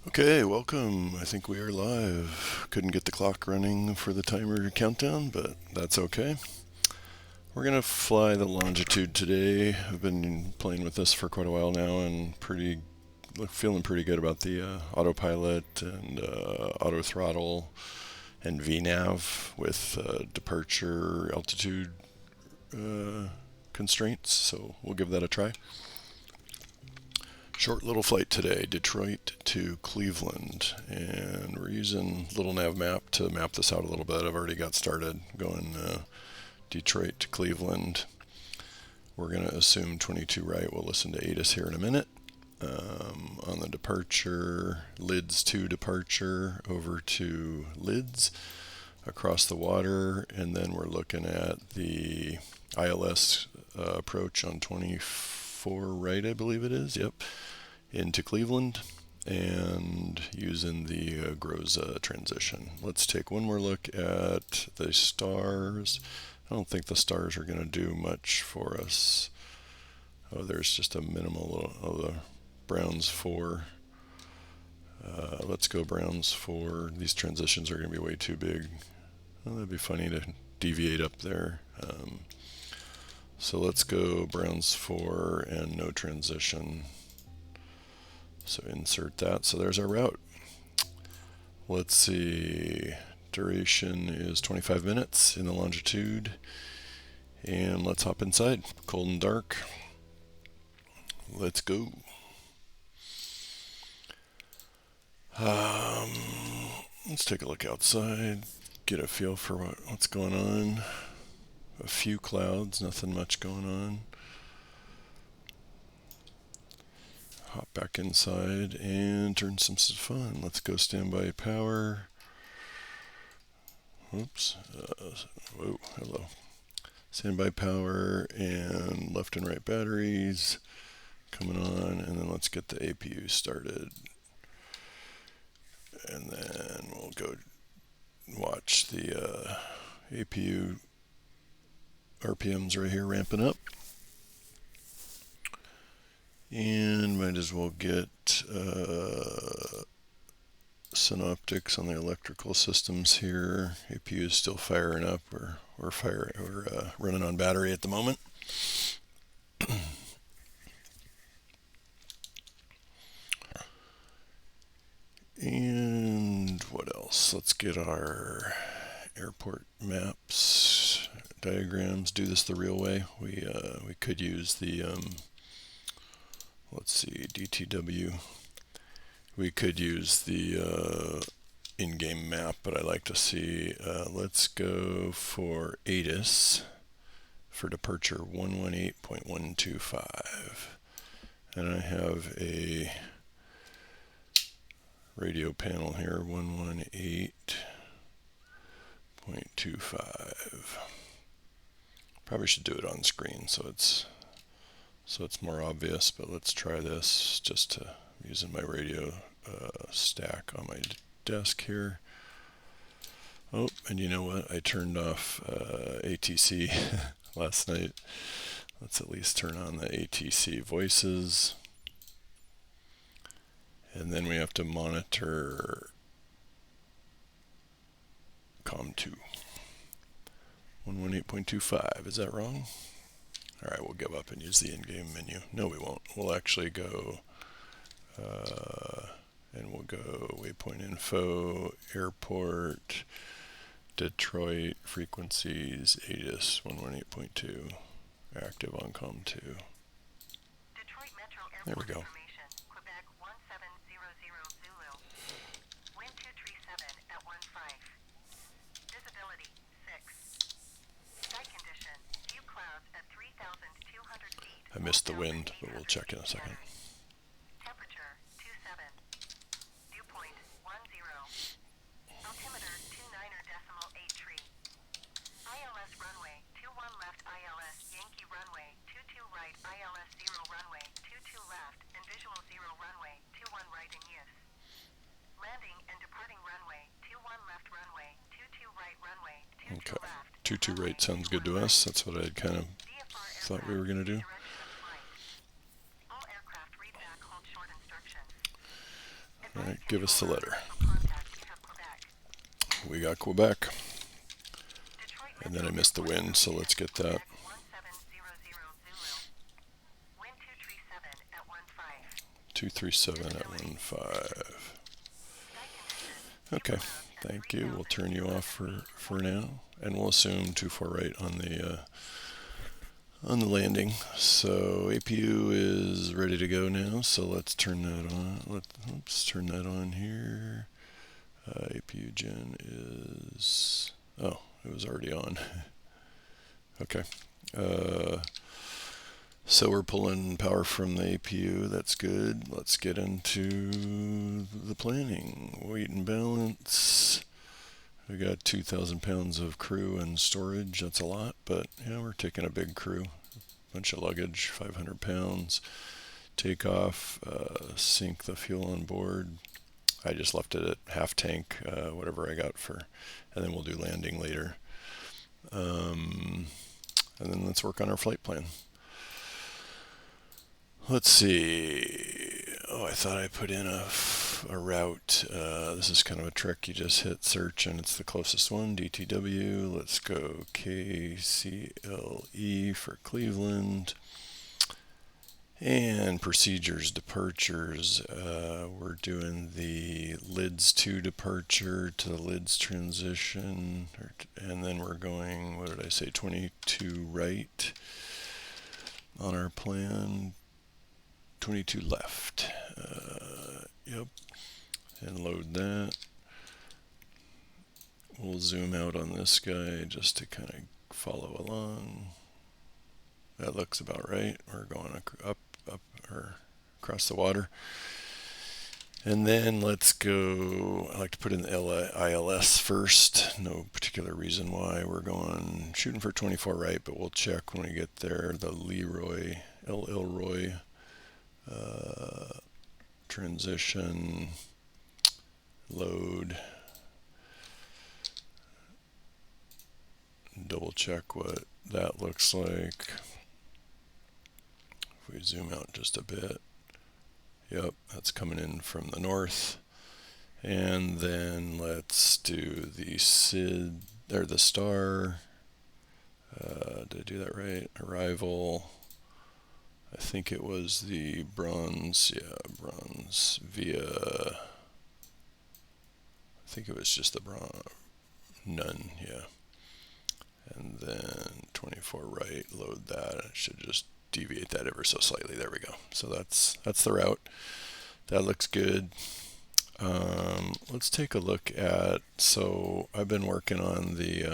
Okay, welcome. I think we are live. Couldn't get the clock running for the timer countdown, but that's okay. We're going to fly the Longitude today. I've been playing with this for quite a while now and feeling pretty good about the autopilot and auto throttle and VNAV with departure altitude constraints, so we'll give that a try. Short little flight today, Detroit to Cleveland, and we're using Little Nav Map to map this out a little bit. I've already got started going Detroit to Cleveland. We're going to assume 22 right. We'll listen to ATIS here in a minute. On the departure, LIDS to departure, over to LIDS, across the water, and then we're looking at the ILS approach on 24 right, I believe it is. Yep. Into Cleveland and using the Groza transition. Let's take one more look at the stars. I don't think the stars are going to do much for us. Oh, there's just a minimal of the Browns 4. Let's go Browns 4. These transitions are going to be way too big. Well, that'd be funny to deviate up there. So let's go Browns 4 and no transition. So insert that. So there's our route. Let's see. Duration is 25 minutes in the Longitude. And let's hop inside. Cold and dark. Let's go. Let's take a look outside. Get a feel for what's going on. A few clouds, nothing much going on. Hop back inside and turn some fun. Let's go standby power. Oops. Whoa, hello. Standby power and left and right batteries coming on, and then let's get the APU started. And then we'll go watch the APU RPMs right here ramping up. And might as well get synoptics on the electrical systems here. APU is still firing up. We're running on battery at the moment. And what else? Let's get our airport maps, diagrams. Do this the real way. We could use the let's see, DTW. We could use the in-game map, but I like to see. Let's go for ATIS for departure 118.125, and I have a radio panel here 118.25. Probably should do it on screen so it's more obvious, but let's try this just to using my radio stack on my desk here. Oh, and you know what? I turned off ATC last night. Let's at least turn on the ATC voices. And then we have to monitor COM2. 118.25. Is that wrong? All right, we'll give up and use the in-game menu. No, we won't. We'll actually go, and we'll go waypoint info, airport, Detroit, frequencies, ATIS 118.2, active on COM2. There we go. I missed the wind, but we'll check in a second. Temperature 27. Dew point 10. Altimeter 29.83. ILS runway 21 left ILS Yankee runway 22 right ILS 0 runway 22 left and visual 0 runway 21 right in use. Landing and departing runway 21 left runway 22 right runway 22 left. 22 right sounds good to us. That's what I kind of thought we were going to do. All right, give us the letter. Contact, you have Quebec. We got Quebec. Detroit And then I Metro missed the wind, so let's get that. Quebec 1700 Zulu. Wind 237 at 15. 237 at 15. Sky conditions. Okay, Few clouds at thank you. We'll turn you off 3,000 for now, and we'll assume 24 right on the landing. So APU is ready to go now. So let's turn that on. Let's turn that on here. APU gen is, oh, it was already on. Okay. So we're pulling power from the APU. That's good. Let's get into the planning. Weight and balance. We got 2,000 pounds of crew and storage. That's a lot, but yeah, we're taking a big crew. Bunch of luggage, 500 pounds. Takeoff, sink the fuel on board. I just left it at half tank, whatever I got for, and then we'll do landing later. And then let's work on our flight plan. Let's see. Oh, I thought I put in a route. This is kind of a trick. You just hit search and it's the closest one, DTW. Let's go KCLE for Cleveland. And procedures, departures. We're doing the LIDS 2 departure to the LIDS transition. And then we're going, what did I say, 22 right on our plan. 22 left. Yep. And load that. We'll zoom out on this guy just to kind of follow along. That looks about right. We're going up or across the water. And then let's go, I like to put in the ILS first. No particular reason why. We're going shooting for 24 right, but we'll check when we get there. The Elroy transition, load, double check what that looks like. If we zoom out just a bit, yep, that's coming in from the north. And then let's do the SID, or the star. Did I do that right? Arrival. I think it was the bronze, yeah, bronze via, I think it was just the bronze, none, yeah. And then 24 right, load that. It should just deviate that ever so slightly. There we go. So that's the route. That looks good. Let's take a look at, so I've been working on the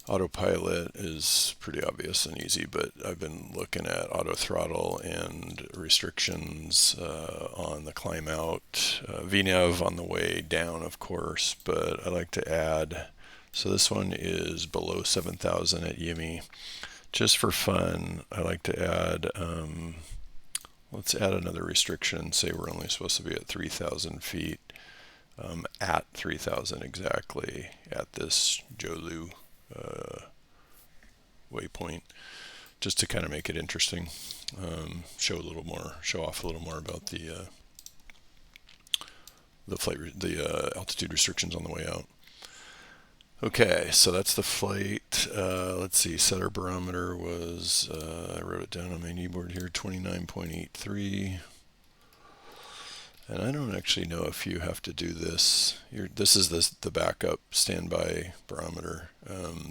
autopilot is pretty obvious and easy, but I've been looking at auto throttle and restrictions on the climb out, VNAV on the way down, of course, but I like to add, so this one is below 7,000 at Yimi. Just for fun, I like to add, let's add another restriction, say we're only supposed to be at 3,000 feet, at 3,000 exactly, at this Jolu waypoint, just to kind of make it interesting, show off a little more about the altitude restrictions on the way out. Okay, so that's the flight. Let's see, setter barometer was, I wrote it down on my kneeboard here, 29.83. And I don't actually know if you have to do this. This is the backup standby barometer.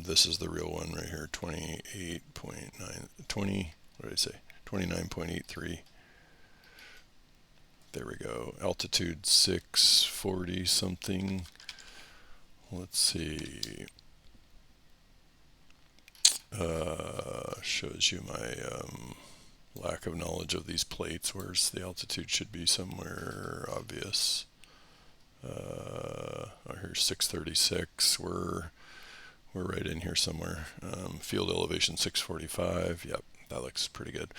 This is the real one right here, 29.83. There we go. Altitude 640 something. Let's see. Shows you my lack of knowledge of these plates. Where's the altitude? Should be somewhere obvious. Here's 636. We're right in here somewhere. Field elevation 645. Yep, that looks pretty good.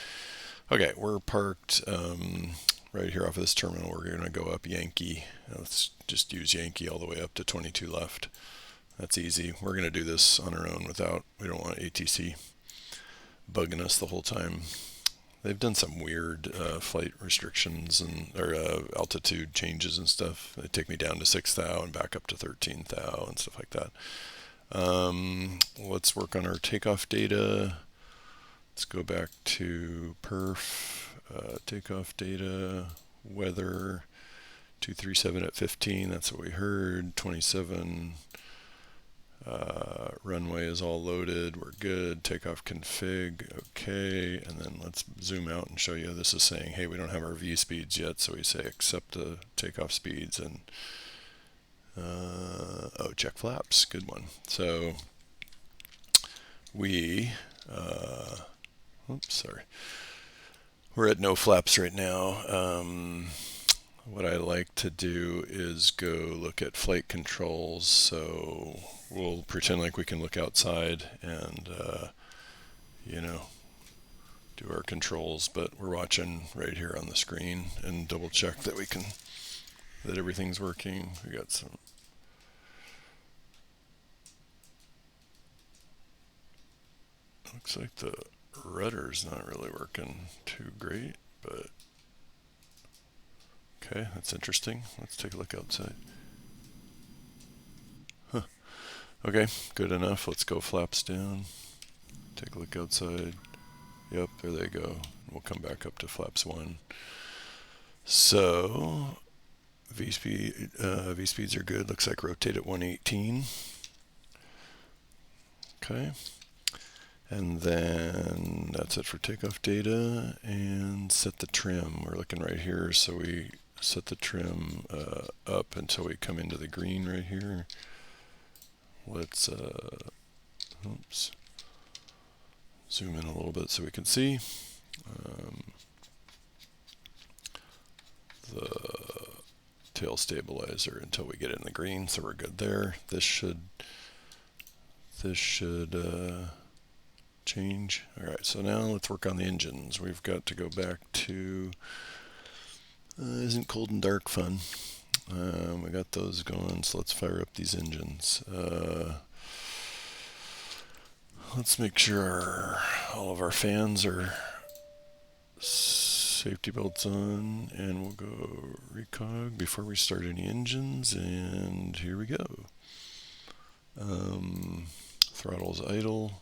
Okay, we're parked right here off of this terminal. We're going to go up Yankee. Let's just use Yankee all the way up to 22 left. That's easy. We're going to do this on our own we don't want ATC bugging us the whole time. they've done some weird flight restrictions and or altitude changes and stuff. They take me down to 6 thou and back up to 13 thou and stuff like that. Let's work on our takeoff data. Let's go back to perf, takeoff data, weather, 237 at 15, that's what we heard, 27, runway is all loaded, we're good, takeoff config, okay, and then let's zoom out and show you this is saying, hey, we don't have our V speeds yet, so we say accept the takeoff speeds and oh, check flaps, good one. So we, oops, sorry, we're at no flaps right now. What I like to do is go look at flight controls, so we'll pretend like we can look outside and you know, do our controls, but we're watching right here on the screen and double check that we can, that everything's working. We got some, looks like the rudder's not really working too great, but okay, that's interesting. Let's take a look outside. Huh. Okay, good enough. Let's go flaps down. Take a look outside. Yep, there they go. We'll come back up to flaps 1. So V speeds are good. Looks like rotate at 118. Okay. And then that's it for takeoff data, and set the trim. We're looking right here, so we set the trim up until we come into the green right here. Let's oops, zoom in a little bit so we can see the tail stabilizer until we get in the green, so we're good there. This should change. All right, so now let's work on the engines. We've got to go back to isn't cold and dark fun. We got those going, so let's fire up these engines. Let's make sure all of our fans are safety belts on, and we'll go recog before we start any engines, and here we go. Throttle's idle.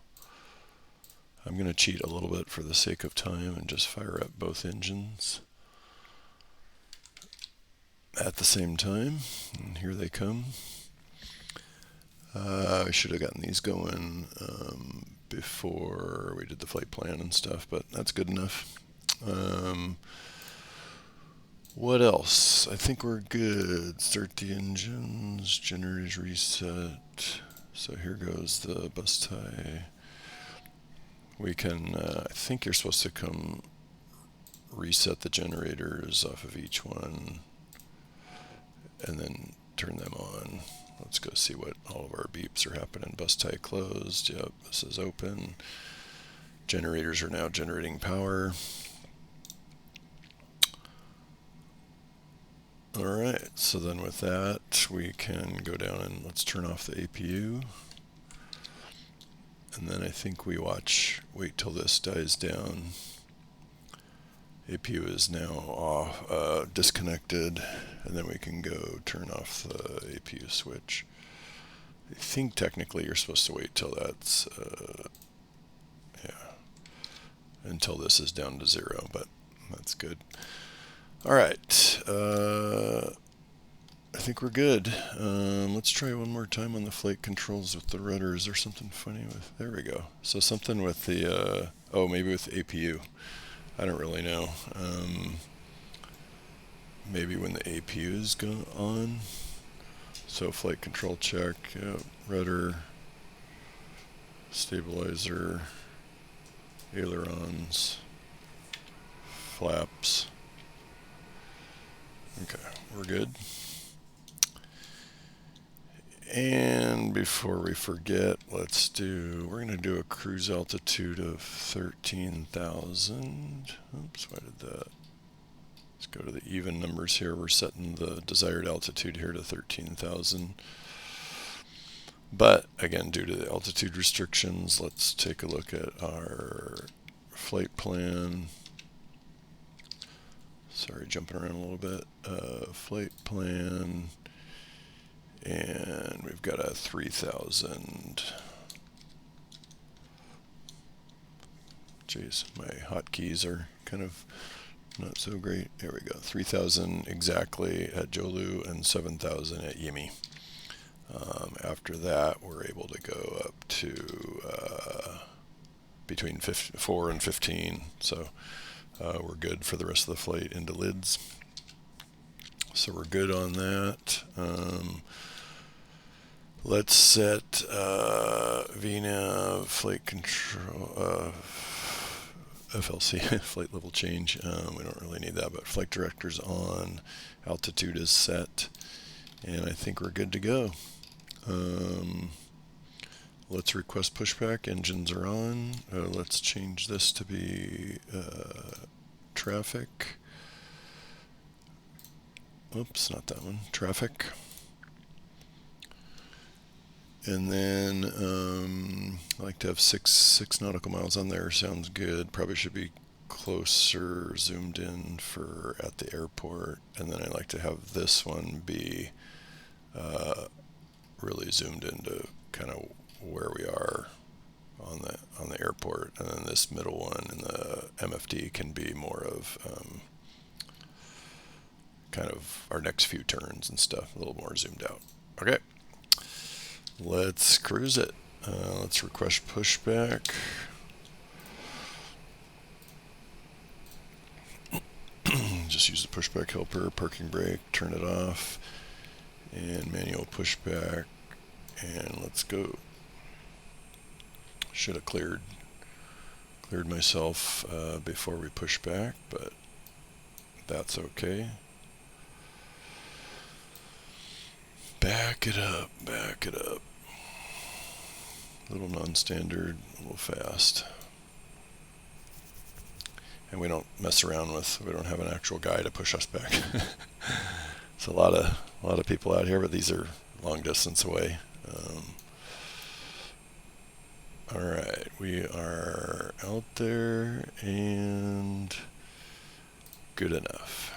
I'm going to cheat a little bit for the sake of time and just fire up both engines at the same time, and here they come. I should have gotten these going before we did the flight plan and stuff, but that's good enough. What else? I think we're good. Start the engines, generators reset. So here goes the bus tie. We can, I think you're supposed to come reset the generators off of each one and then turn them on. Let's go see what all of our beeps are happening. Bus tie closed. Yep, this is open. Generators are now generating power. All right, so then with that, we can go down and let's turn off the APU. And then I think we wait till this dies down. APU is now off, disconnected, and then we can go turn off the APU switch. I think technically you're supposed to wait till that's, until this is down to 0, but that's good. All right, I think we're good. Let's try one more time on the flight controls with the rudder. Is there something funny with, there we go. So something with the, oh, maybe with the APU. I don't really know. Maybe when the APU is on. So flight control check, rudder, stabilizer, ailerons, flaps. Okay, we're good. And before we forget, we're going to do a cruise altitude of 13,000. Oops, why did that? Let's go to the even numbers here. We're setting the desired altitude here to 13,000. But again, due to the altitude restrictions, let's take a look at our flight plan. jumping around a little bit. Flight plan, and we've got a 3,000. Jeez, my hotkeys are kind of not so great. There we go. 3,000 exactly at Jolu and 7,000 at Yimi. After that, we're able to go up to between 4 and 15. So we're good for the rest of the flight into lids. So we're good on that. Let's set VNAV flight control, FLC, flight level change. We don't really need that, but flight director's on. Altitude is set. And I think we're good to go. Let's request pushback. Engines are on. Let's change this to be traffic. Oops, not that one. Traffic. And then I like to have six nautical miles on there. Sounds good. Probably should be closer zoomed in for at the airport. And then I like to have this one be really zoomed into kind of where we are on the airport. And then this middle one in the MFD can be more of kind of our next few turns and stuff, a little more zoomed out. Okay. Let's cruise it. Let's request pushback. Just use the pushback helper, parking brake, turn it off, and manual pushback, and let's go. Should have cleared myself before we push back, but that's okay. Back it up, back it up. A little non-standard, a little fast. And we don't mess around with, we don't have an actual guy to push us back. It's a lot of people out here, but these are long distance away. All right, we are out there and good enough.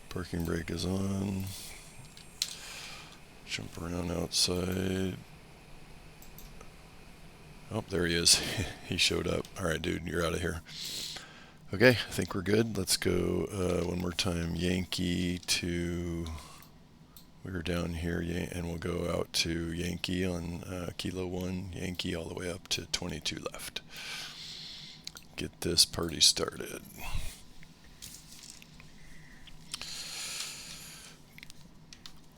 Parking brake is on. Jump around outside. Oh, there he is. He showed up. All right, dude, you're out of here. Okay, I think we're good. Let's go one more time. Yankee to, we were down here, and we'll go out to Yankee on Kilo 1, Yankee all the way up to 22 left. Get this party started.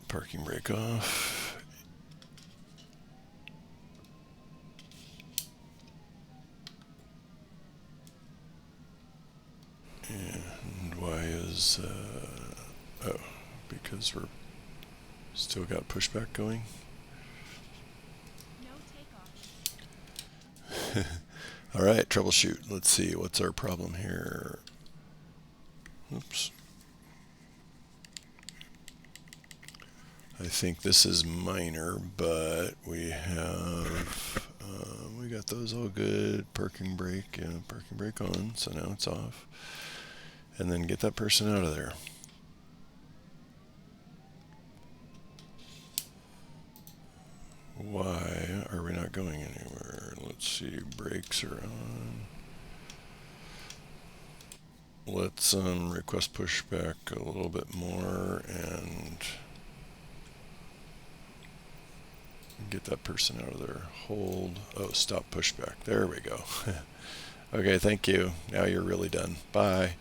Parking brake off. And why is, oh, because we're still got pushback going? No takeoff. All right, troubleshoot. Let's see, what's our problem here? Oops. I think this is minor, but we have, we got those all good. Parking brake, yeah, parking brake on, so now it's off. And then get that person out of there. Why are we not going anywhere? Let's see, brakes are on. Let's request pushback a little bit more and get that person out of there. Hold. Oh, stop pushback. There we go. Okay, thank you. Now you're really done. Bye.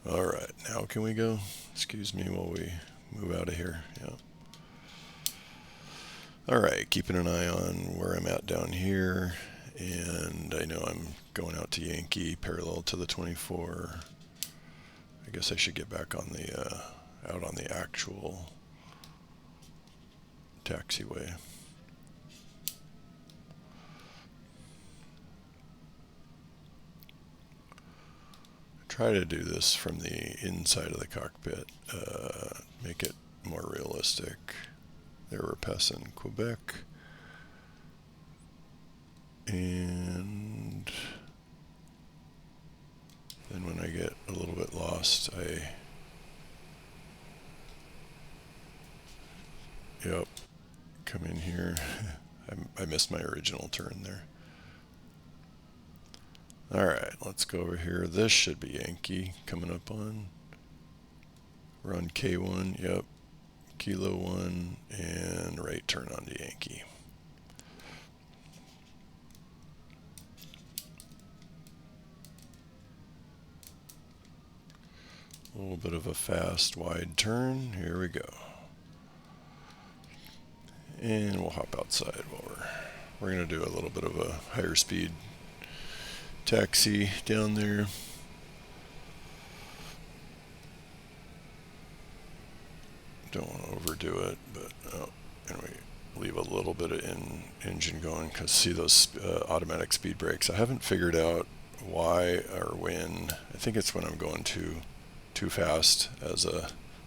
All right, now can we go? Excuse me while we move out of here. Yeah. All right, keeping an eye on where I'm at down here, and I know I'm going out to Yankee parallel to the 24. I guess I should get back on the out on the actual taxiway. Try to do this from the inside of the cockpit, make it more realistic. There we're passing Quebec. And And when I get a little bit lost, yep, come in here. I missed my original turn there. Alright, let's go over here. This should be Yankee coming up on. We're on K1, yep, Kilo 1, and right turn onto Yankee. A little bit of a fast, wide turn. Here we go. And we'll hop outside while we're going to do a little bit of a higher speed taxi down there. Don't want to overdo it, but anyway, leave a little bit of engine going because see those automatic speed brakes. I haven't figured out why or when. I think it's when I'm going too fast. This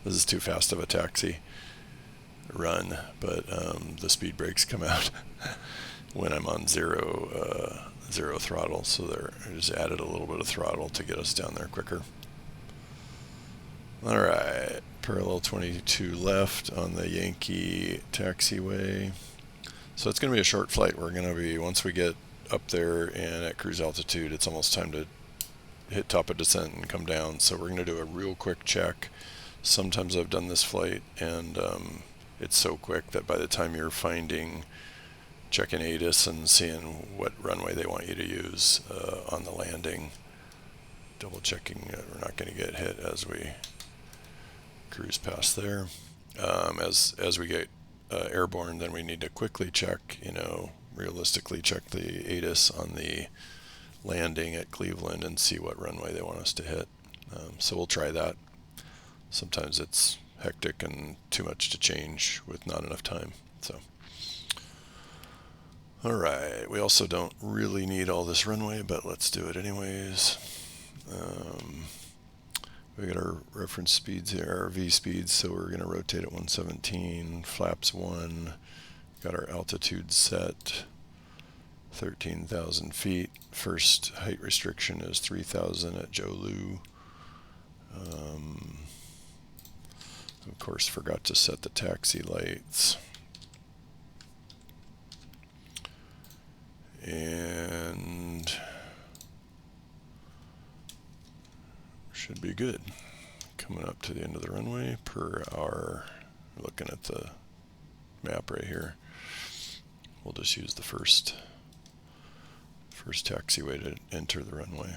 is too fast of a taxi run, but the speed brakes come out when I'm on zero throttle. So I just added a little bit of throttle to get us down there quicker. All right, parallel 22 left on the Yankee taxiway. So it's going to be a short flight. We're going to be, once we get up there and at cruise altitude, it's almost time to hit top of descent and come down. So we're going to do a real quick check. Sometimes I've done this flight and it's so quick that by the time you're checking ATIS and seeing what runway they want you to use on the landing, double checking that we're not going to get hit as we cruise past there. As we get airborne, then we need to quickly check, realistically check the ATIS on the landing at Cleveland and see what runway they want us to hit. So we'll try that. Sometimes it's hectic and too much to change with not enough time. So, all right. We also don't really need all this runway, but let's do it anyways. We got our reference speeds here, our V speeds, so we're going to rotate at 117, flaps 1, got our altitude set, 13,000 feet. First height restriction is 3,000 at Jolu. Of course, forgot to set the taxi lights. And should be good. Coming up to the end of the runway per our, looking at the map right here. We'll just use the first taxiway to enter the runway.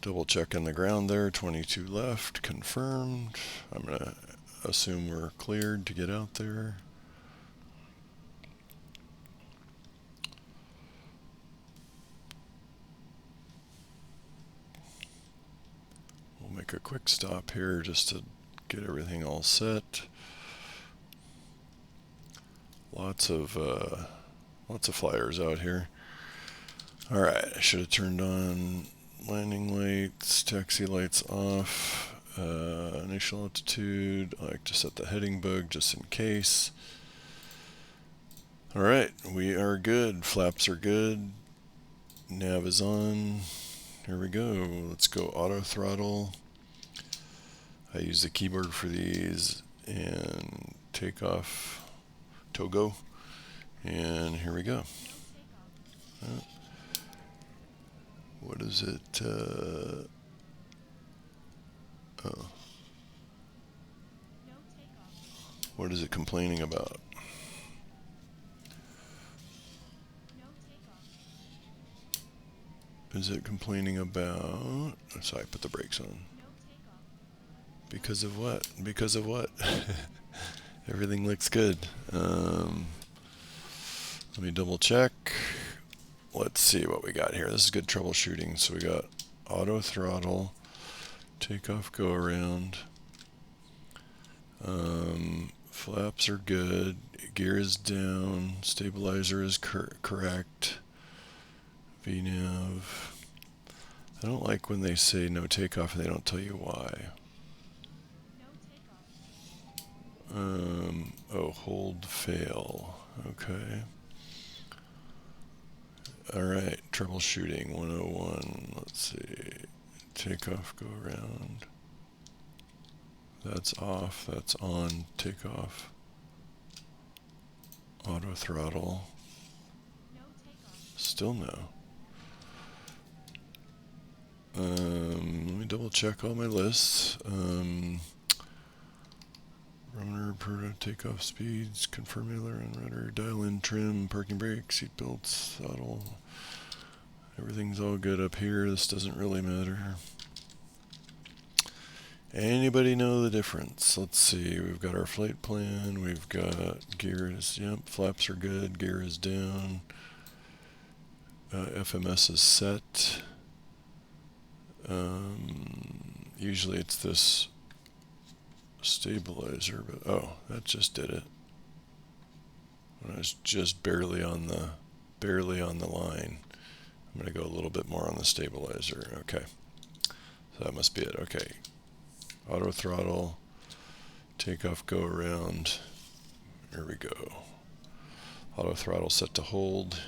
Double checking the ground there, 22 left, confirmed. I'm going to assume we're cleared to get out there. We'll make a quick stop here just to get everything all set. Lots of flyers out here. All right, I should have turned on landing lights, taxi lights off, initial altitude. I like to set the heading bug just in case. All right, we are good. Flaps are good. Nav is on. Here we go. Let's go auto throttle. I use the keyboard for these and takeoff, Togo. And here we go. What is it? Oh. What is it complaining about? Is it complaining about? So I put the brakes on. Because of what? Because of what? Everything looks good. Let me double check. Let's see what we got here. This is good troubleshooting. So we got auto throttle, takeoff, go around. Flaps are good. Gear is down. Stabilizer is correct. VNAV. I don't like when they say no takeoff and they don't tell you why. Oh, hold fail. Okay. All right. troubleshooting 101. Let's see. Takeoff, go around. That's off, that's on, takeoff. Auto throttle. Still no. Let me double check all my lists. Runner, takeoff speeds, confirm ailer and rudder, dial in trim, parking brake, seat belts, throttle. Everything's all good up here. This doesn't really matter. Anybody know the difference? Let's see. We've got our flight plan. We've got gears. Yep, flaps are good. Gear is down. FMS is set. Usually it's this stabilizer, but oh, that just did it. When I was just barely on the line. I'm going to go a little bit more on the stabilizer. Okay, so that must be it. Okay, auto throttle, takeoff, go around. Here we go. Auto throttle set to hold.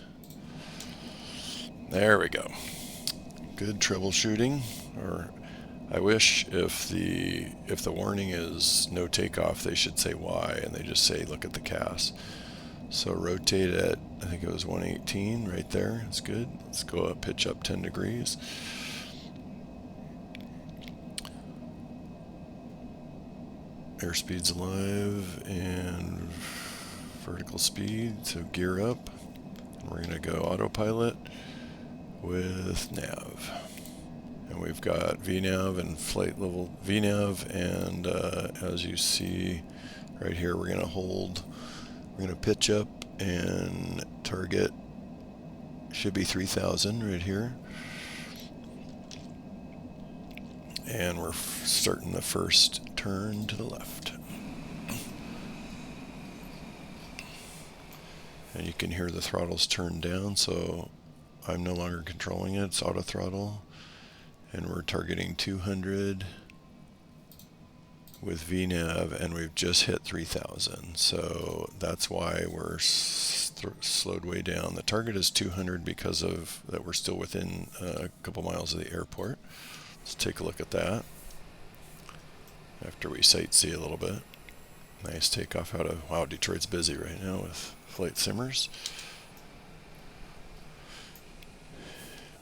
There we go. Good troubleshooting. Or I wish if the warning is no takeoff, they should say why, and they just say look at the CAS. So rotate at, I think it was 118 right there. It's good. Let's go up, pitch up 10 degrees. Airspeed's alive and vertical speed, so gear up. We're going to go autopilot with nav. And we've got VNAV and flight level VNAV, and as you see right here, we're going to hold. We're going to pitch up and target should be 3,000 right here. And we're starting the first turn to the left. And you can hear the throttle's turned down, so I'm no longer controlling it. It's auto throttle. And we're targeting 200 with VNAV, and we've just hit 3,000. So that's why we're slowed way down. The target is 200 because of that we're still within a couple miles of the airport. Let's take a look at that after we sightsee a little bit. Nice takeoff out of, wow, Detroit's busy right now with flight simmers.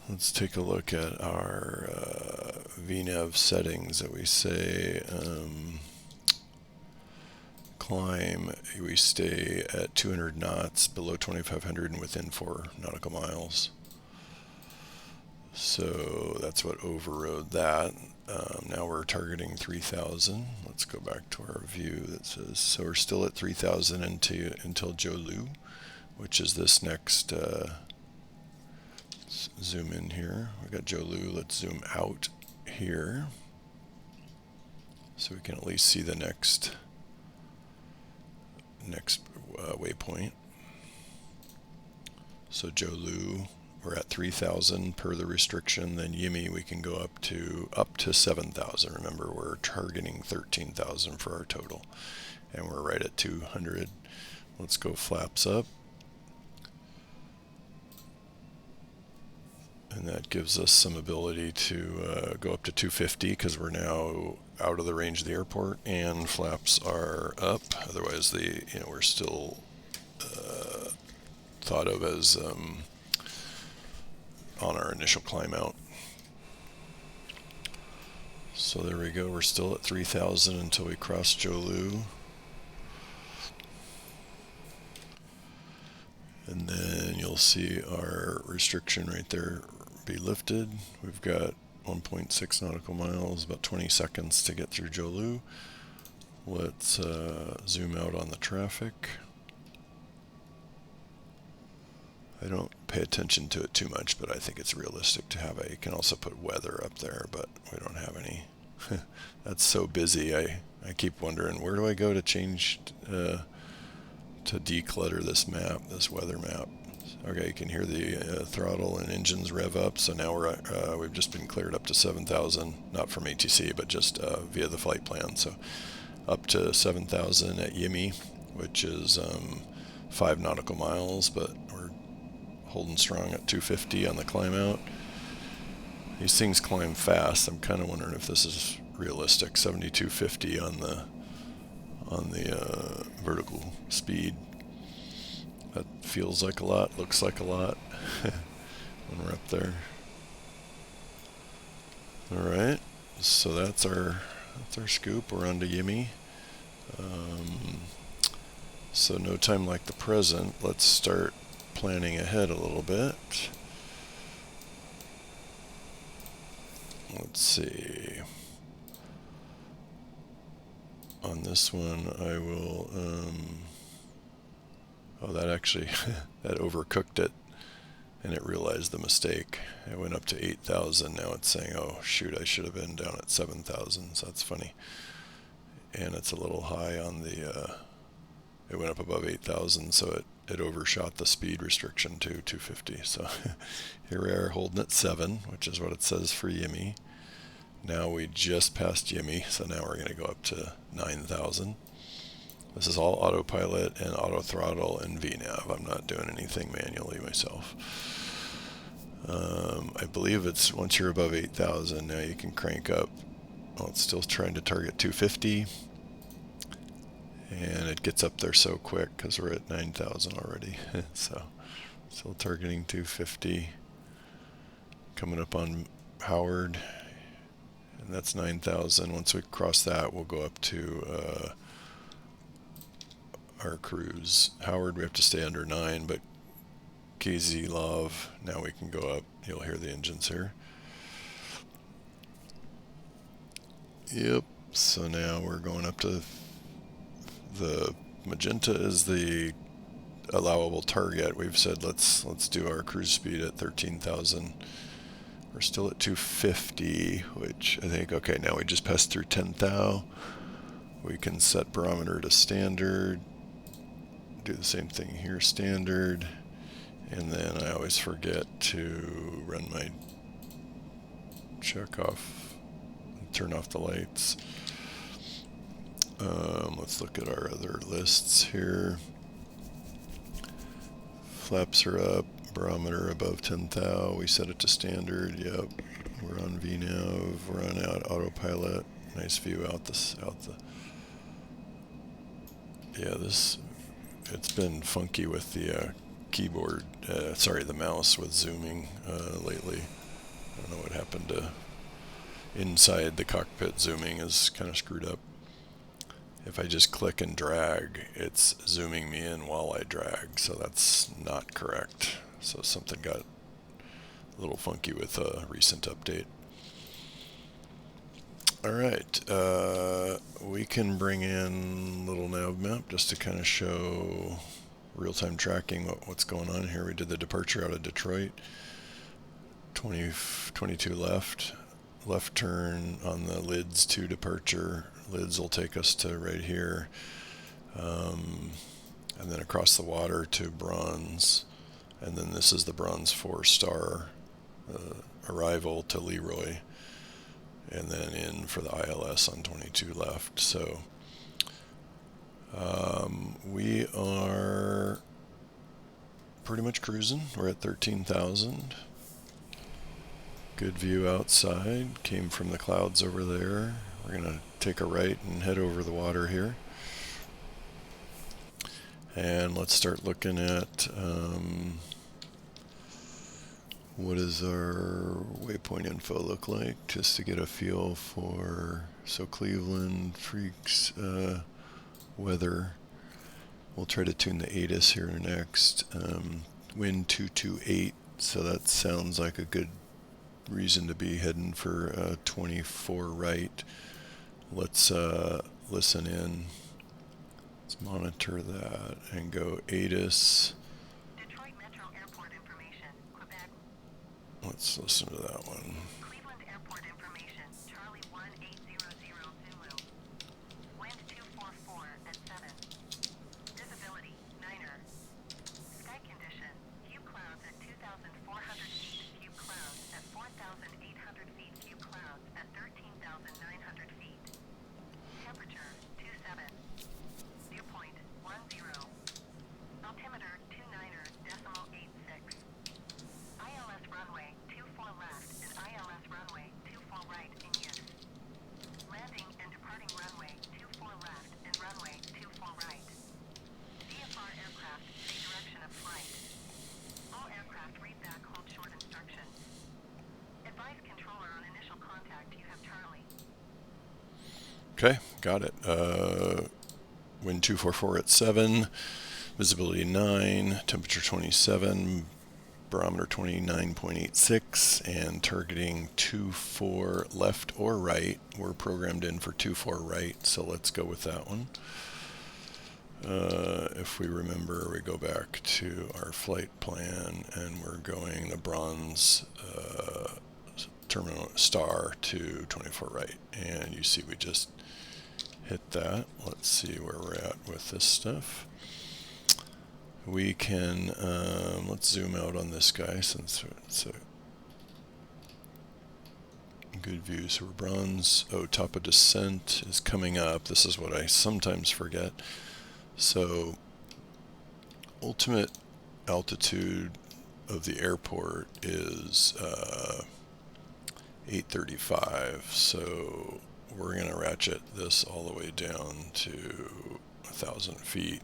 Let's take a look at our VNAV settings that we say climb, we stay at 200 knots, below 2,500 and within 4 nautical miles. So that's what overrode that. Now we're targeting 3,000. Let's go back to our view that says, so we're still at 3,000 until Jolu, which is this next, zoom in here. We got Jolu, let's zoom out here so we can at least see the next waypoint. So Jolu, we're at 3,000 per the restriction. Then Yimi, we can go up to 7,000. Remember, we're targeting 13,000 for our total, and we're right at 200. Let's go flaps up, and that gives us some ability to go up to 250 because we're now out of the range of the airport, and flaps are up. Otherwise, we're still thought of as on our initial climb out. So there we go. We're still at 3,000 until we cross Jolu. And then you'll see our restriction right there be lifted. We've got 1.6 nautical miles, about 20 seconds to get through Jolu. Let's zoom out on the traffic. I don't pay attention to it too much, but I think it's realistic to have you can also put weather up there, but we don't have any. That's so busy. I keep wondering, where do I go to change, to declutter this map, this weather map? Okay, you can hear the throttle and engines rev up, so now we've just been cleared up to 7,000, not from ATC, but just via the flight plan. So up to 7,000 at Yimi, which is 5 nautical miles, but we're holding strong at 250 on the climb out. These things climb fast. I'm kind of wondering if this is realistic. 7250 on the vertical speed. That feels like a lot, looks like a lot when we're up there. All right, so that's our scoop. We're on to Yimmy. So no time like the present. Let's start planning ahead a little bit. Let's see. On this one, I will. Oh, that actually that overcooked it, and it realized the mistake. It went up to 8,000. Now it's saying, "Oh shoot, I should have been down at 7,000." So that's funny. And it's a little high on the. It went up above 8,000, so it overshot the speed restriction to 250. So here we are holding at 7, which is what it says for Yimmy. Now we just passed Yimmy, so now we're going to go up to 9,000. This is all autopilot and auto throttle and VNAV. I'm not doing anything manually myself. I believe it's once you're above 8,000, now you can crank up. Well, it's still trying to target 250. And it gets up there so quick because we're at 9,000 already. So still targeting 250. Coming up on Howard. And that's 9,000. Once we cross that, we'll go up to our cruise. Howard, we have to stay under 9, but KCLE, now we can go up. You'll hear the engines here. Yep, so now we're going up to the magenta is the allowable target. We've said let's do our cruise speed at 13,000. We're still at 250, which I think, okay, now we just passed through 10,000. We can set barometer to standard. Do the same thing here, standard. And then I always forget to run my check off and turn off the lights. Let's look at our other lists here. Flaps are up, barometer above 10,000. We set it to standard. Yep, we're on VNAV. We're on autopilot. Nice view out the. Yeah, it's been funky with the keyboard. The mouse with zooming lately. I don't know what happened to inside the cockpit. Zooming is kind of screwed up. If I just click and drag, it's zooming me in while I drag, so that's not correct. So something got a little funky with a recent update. All right, we can bring in little nav map just to kind of show real-time tracking what's going on here. We did the departure out of Detroit, 22 left turn on the lids to departure. Lids will take us to right here, and then across the water to bronze, and then this is the bronze 4-star arrival to Leroy, and then in for the ILS on 22 left. So we are pretty much cruising. We're at 13,000. Good view outside. Came from the clouds over there. We're going to take a right and head over the water here. And let's start looking at what does our waypoint info look like, just to get a feel for, so Cleveland, Freaks, weather. We'll try to tune the ATIS here next. Wind 228, so that sounds like a good reason to be heading for 24 right. Let's listen in. Let's monitor that and go ATIS. Detroit Metro Airport information, Quebec. Let's listen to that one. Cleveland Airport information, Charlie 1800 Zulu. Wind 244 at 7. Visibility, 9er. Sky condition, few clouds at 2,400 feet, few clouds at 4,800 feet, few clouds at 13,900 feet. Temperature, 27. Dew point, 10. Altimeter, 29er, decimal 86. Okay, got it. Wind 244 at 7, visibility 9, temperature 27, barometer 29.86, and targeting 24 left or right. We're programmed in for 24 right, so let's go with that one. If we remember, we go back to our flight plan, and we're going the bronze terminal star to 24 right, and you see we just hit that. Let's see where we're at with this stuff. We can, let's zoom out on this guy since it's a good view. So we're bronze. Oh, top of descent is coming up. This is what I sometimes forget. So ultimate altitude of the airport is 835. So we're going to ratchet this all the way down to 1,000 feet.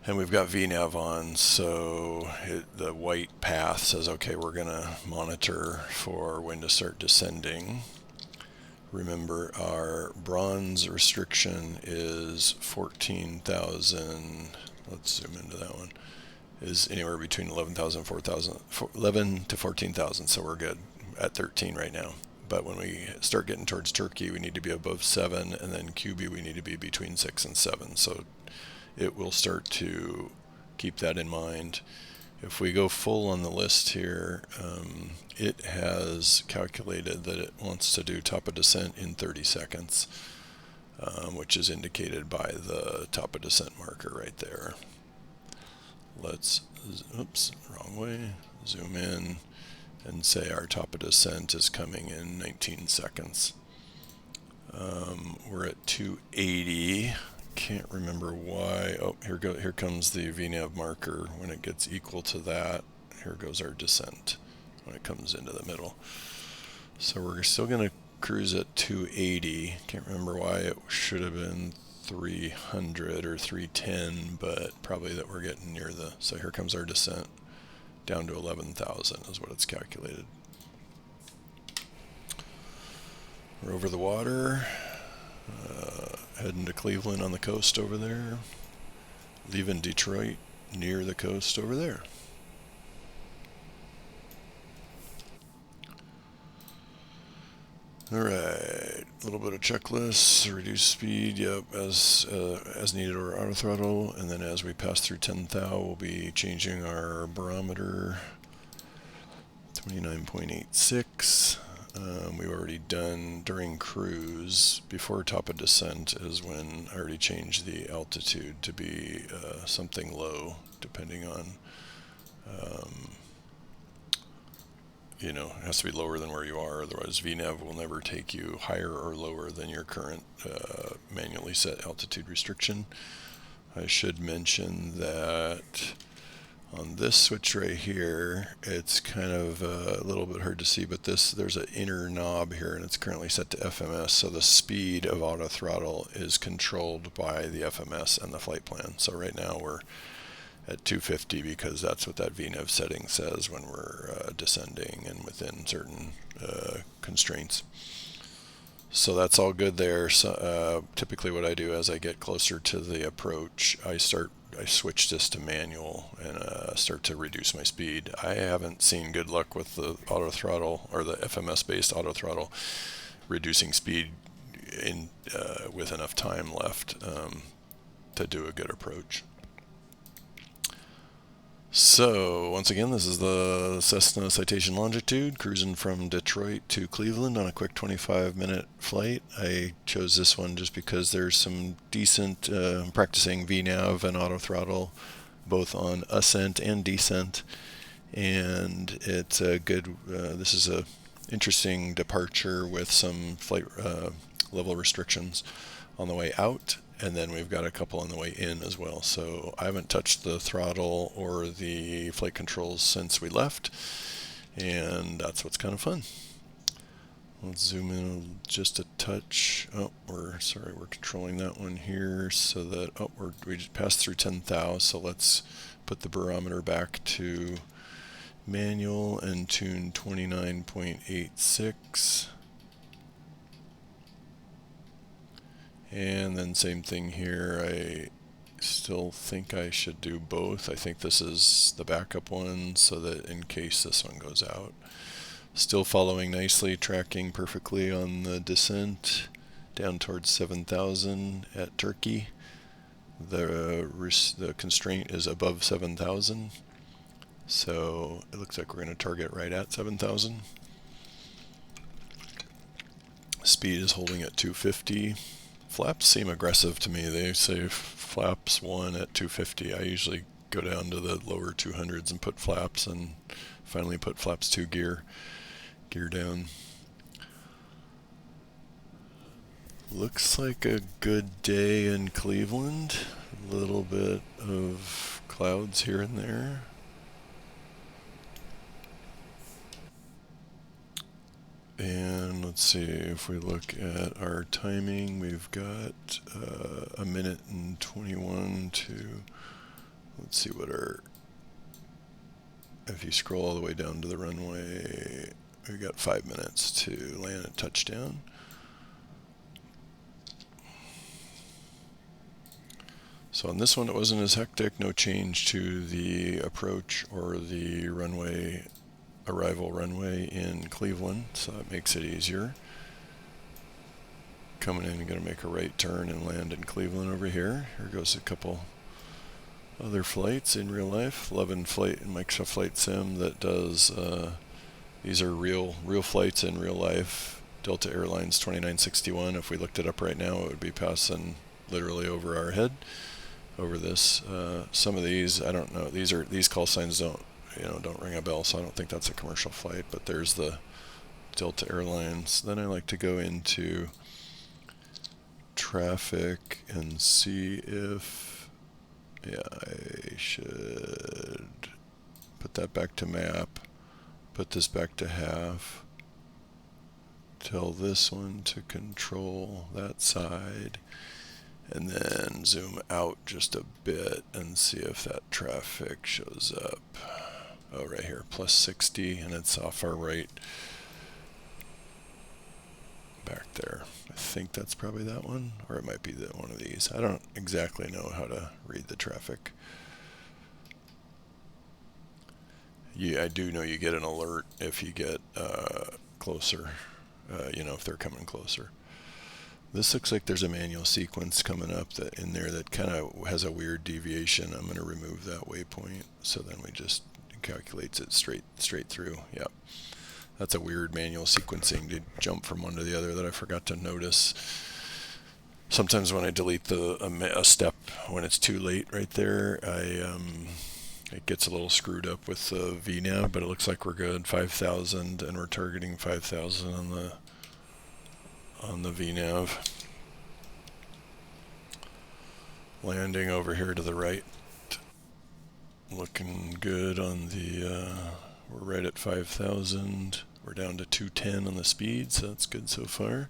And we've got VNAV on, so the white path says, okay, we're going to monitor for when to start descending. Remember, our bronze restriction is 14,000. Let's zoom into that one. Is anywhere between 11,000 11 to 14,000, so we're good at 13 right now. But when we start getting towards Turkey, we need to be above 7, and then QB we need to be between 6 and 7. So it will start to keep that in mind. If we go full on the list here, it has calculated that it wants to do top of descent in 30 seconds, which is indicated by the top of descent marker right there. Let's, oops, wrong way, zoom in and say our top of descent is coming in 19 seconds. We're at 280. Can't remember why. Oh, here comes the VNAV marker. When it gets equal to that, here goes our descent when it comes into the middle. So we're still going to cruise at 280. Can't remember why it should have been 300 or 310, but probably that we're getting near the, so here comes our descent down to 11,000 is what it's calculated. We're over the water. Heading to Cleveland on the coast over there, leaving Detroit near the coast over there. All right, a little bit of checklist, reduce speed, yep, as needed or auto throttle, and then as we pass through 10 thou, we'll be changing our barometer, 29.86. We've already done during cruise, before top of descent is when I already changed the altitude to be something low, depending on, you know, it has to be lower than where you are, otherwise VNAV will never take you higher or lower than your current manually set altitude restriction. I should mention that on this switch right here, it's kind of a little bit hard to see, but there's an inner knob here, and it's currently set to FMS, so the speed of auto throttle is controlled by the FMS and the flight plan. So right now we're at 250 because that's what that VNAV setting says when we're descending and within certain constraints. So that's all good there. So, typically what I do as I get closer to the approach, I switch this to manual and start to reduce my speed. I haven't seen good luck with the auto throttle or the FMS based auto throttle reducing speed in with enough time left to do a good approach. So once again, this is the Cessna Citation Longitude cruising from Detroit to Cleveland on a quick 25-minute flight. I chose this one just because there's some decent practicing VNAV and auto throttle both on ascent and descent, and it's a good this is a interesting departure with some flight level restrictions on the way out, and then we've got a couple on the way in as well. So I haven't touched the throttle or the flight controls since we left, and that's what's kind of fun. Let's zoom in just a touch. Oh, we're controlling that one here so that, oh, we just passed through 10 thou, so let's put the barometer back to manual and tune 29.86. And then same thing here. I still think I should do both. I think this is the backup one so that in case this one goes out. Still following nicely, tracking perfectly on the descent down towards 7,000 at Turkey. The constraint is above 7,000, so it looks like we're going to target right at 7,000. Speed is holding at 250. Flaps seem aggressive to me. They say flaps 1 at 250. I usually go down to the lower 200s and put flaps, and finally put flaps 2 gear down. Looks like a good day in Cleveland. A little bit of clouds here and there. And let's see, if we look at our timing, we've got a minute and 21 to, let's see what our, if you scroll all the way down to the runway, we've got 5 minutes to land at touchdown. So on this one, it wasn't as hectic, no change to the approach or the runway, arrival runway in Cleveland, so that makes it easier. Coming in, going to make a right turn and land in Cleveland over here. Here goes a couple other flights in real life. 11 flight in Microsoft Flight Sim that does, these are real flights in real life. Delta Airlines 2961, if we looked it up right now, it would be passing literally over our head. Over this, some of these, I don't know. These call signs don't ring a bell, so I don't think that's a commercial flight. But there's the Delta Airlines. Then I like to go into traffic and see if, yeah, I should put that back to map, put this back to half, tell this one to control that side. And then zoom out just a bit and see if that traffic shows up. Oh, right here, plus 60, and it's off our right. Back there. I think that's probably that one, or it might be one of these. I don't exactly know how to read the traffic. I do know you get an alert if you get closer, if they're coming closer. This looks like there's a manual sequence coming up in there that kind of has a weird deviation. I'm going to remove that waypoint, so then we just calculates it straight through. Yep. That's a weird manual sequencing to jump from one to the other that I forgot to notice. Sometimes when I delete a step when it's too late right there, it gets a little screwed up with the VNAV, but it looks like we're good. 5,000, and we're targeting 5,000 on the VNAV. Landing over here to the right. Looking good on the, we're right at 5,000. We're down to 210 on the speed, so that's good so far.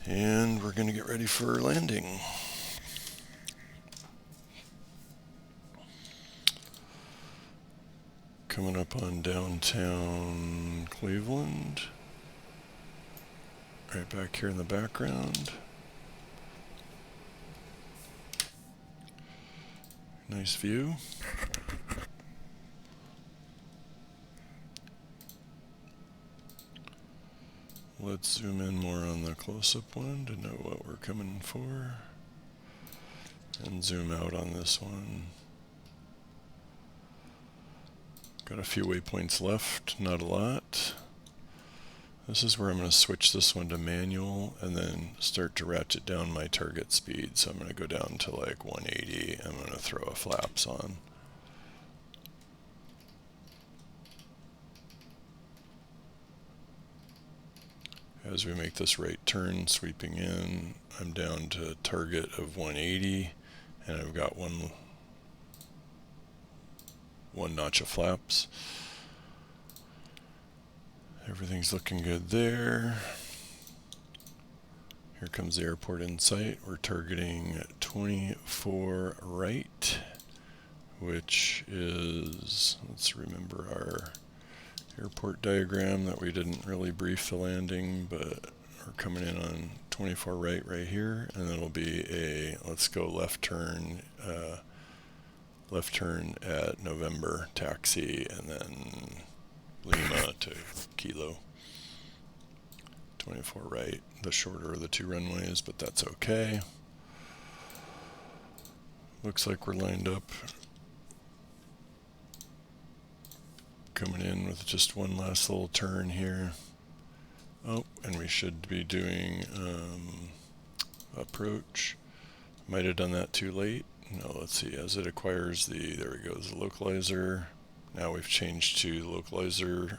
And we're going to get ready for landing. Coming up on downtown Cleveland. Right back here in the background. Nice view. Let's zoom in more on the close-up one to know what we're coming for. And zoom out on this one. Got a few waypoints left, not a lot. This is where I'm going to switch this one to manual and then start to ratchet down my target speed. So I'm going to go down to like 180. I'm going to throw a flaps on. As we make this right turn, sweeping in, I'm down to target of 180, and I've got one notch of flaps. Everything's looking good there. Here comes the airport in sight. We're targeting 24 right, which is, let's remember our airport diagram that we didn't really brief the landing, but we're coming in on 24 right here, and then it'll be a, let's go left turn at November, taxi, and then Lima to Kilo. 24 right, the shorter of the two runways, but that's okay. Looks like we're lined up. Coming in with just one last little turn here. Oh, and we should be doing approach. Might have done that too late. No, let's see, as it acquires the, there we go, the localizer. Now we've changed to localizer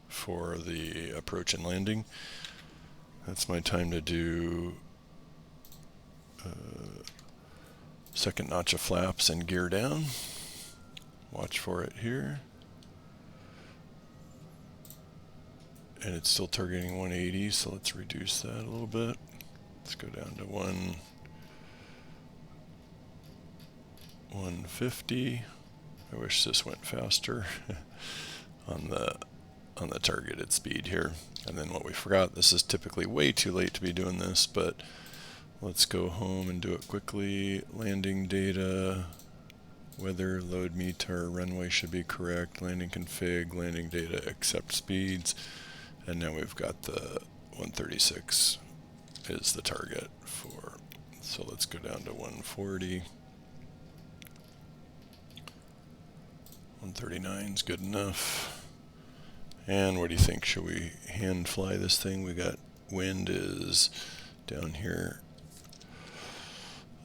for the approach and landing. That's my time to do second notch of flaps and gear down. Watch for it here. And it's still targeting 180, so let's reduce that a little bit. Let's go down to 150. I wish this went faster on the targeted speed here. And then what we forgot, this is typically way too late to be doing this, but let's go home and do it quickly. Landing data, weather, load meter, runway should be correct, landing config, landing data, accept speeds. And now we've got the 136 is the target for, so let's go down to 140. 139 is good enough. And what do you think? Should we hand fly this thing? We got wind is down here,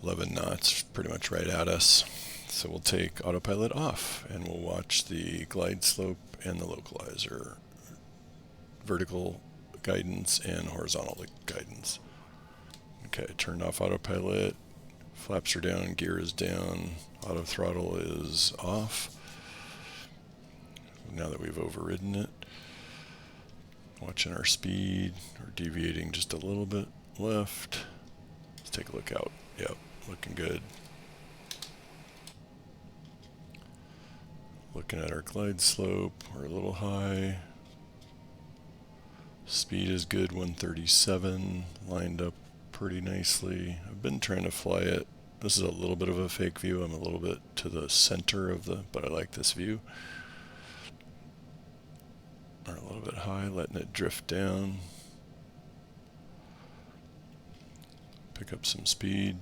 11 knots, pretty much right at us. So we'll take autopilot off and we'll watch the glide slope and the localizer, vertical guidance and horizontal guidance. Okay, turned off autopilot, flaps are down, gear is down, auto throttle is off. Now that we've overridden it, watching our speed, we're deviating just a little bit left. Let's take a look out. Yep, looking good. Looking at our glide slope, we're a little high. Speed is good, 137, lined up pretty nicely. I've been trying to fly it. This is a little bit of a fake view. I'm a little bit to the center of the, but I like this view. Are a little bit high, letting it drift down. Pick up some speed.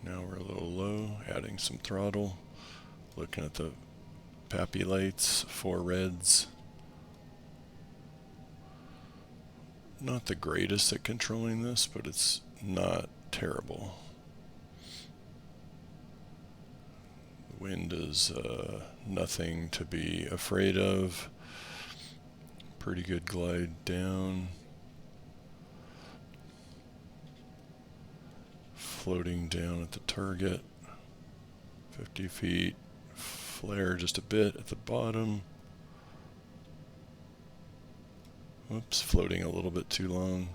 Now we're a little low, adding some throttle. Looking at the PAPI lights, 4 reds. Not the greatest at controlling this, but it's not terrible. The wind is nothing to be afraid of. Pretty good glide down. Floating down at the target. 50 feet. Flare just a bit at the bottom. Whoops, floating a little bit too long.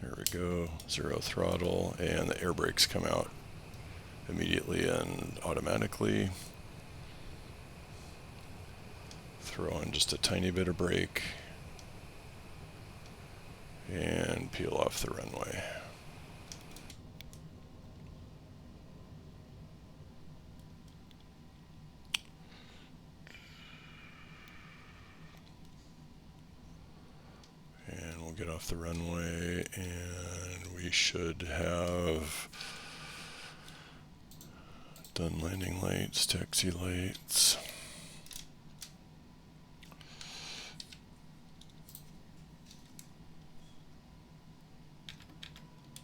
There we go, 0 throttle, and the air brakes come out immediately and automatically. Throw in just a tiny bit of brake and peel off the runway. Get off the runway and we should have done landing lights, taxi lights.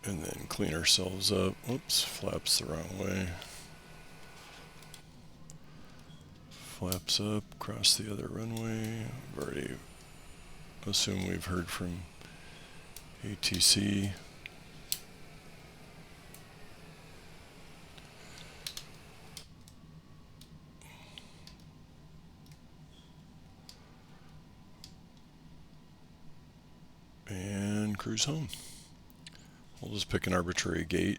And then clean ourselves up. Whoops, flaps the wrong way. Flaps up, cross the other runway. I've already assumed we've heard from ATC. And cruise home. We'll just pick an arbitrary gate.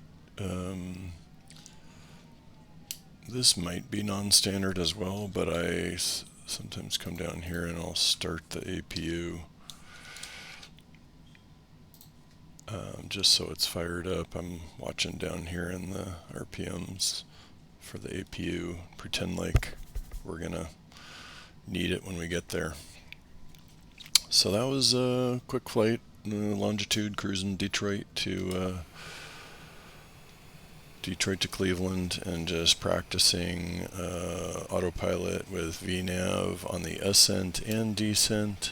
This might be non-standard as well, but I sometimes come down here and I'll start the APU just so it's fired up. I'm watching down here in the RPMs for the APU, pretend like we're gonna need it when we get there. So that was a quick flight, Longitude, cruising Detroit to Cleveland, and just practicing autopilot with VNAV on the ascent and descent,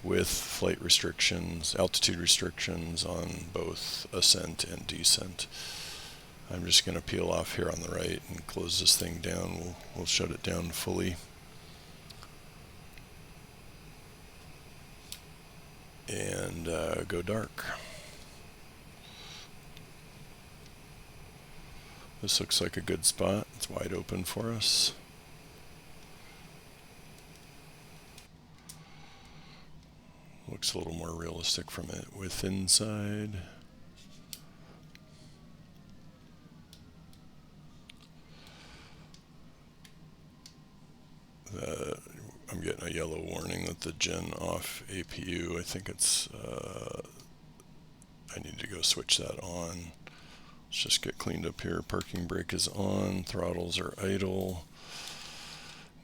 with flight restrictions, altitude restrictions on both ascent and descent. I'm just going to peel off here on the right and close this thing down. We'll shut it down fully. And go dark. This looks like a good spot. It's wide open for us. Looks a little more realistic from it with inside. I'm getting a yellow warning that the gen off APU, I think it's, I need to go switch that on. Let's just get cleaned up here. Parking brake is on, throttles are idle.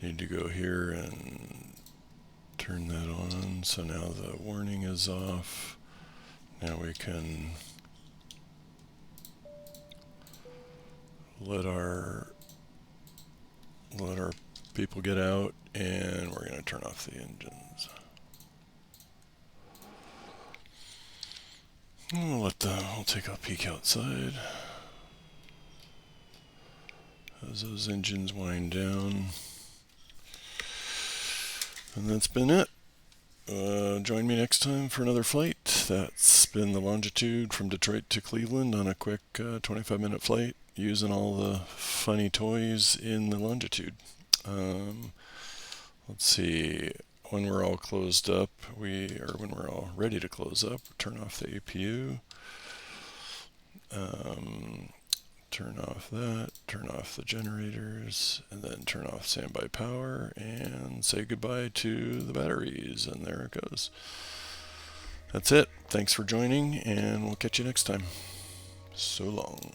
Need to go here and turn that on, so now the warning is off. Now we can let our people get out, and we're going to turn off the engines. We'll take a peek outside as those engines wind down. And that's been it. Join me next time for another flight. That's been the Longitude from Detroit to Cleveland on a quick 25-minute flight using all the funny toys in the Longitude. Let's see, when we're all closed up, when we're all ready to close up, turn off the APU, turn off that, turn off the generators, and then turn off standby power, and say goodbye to the batteries, and there it goes. That's it. Thanks for joining, and we'll catch you next time. So long.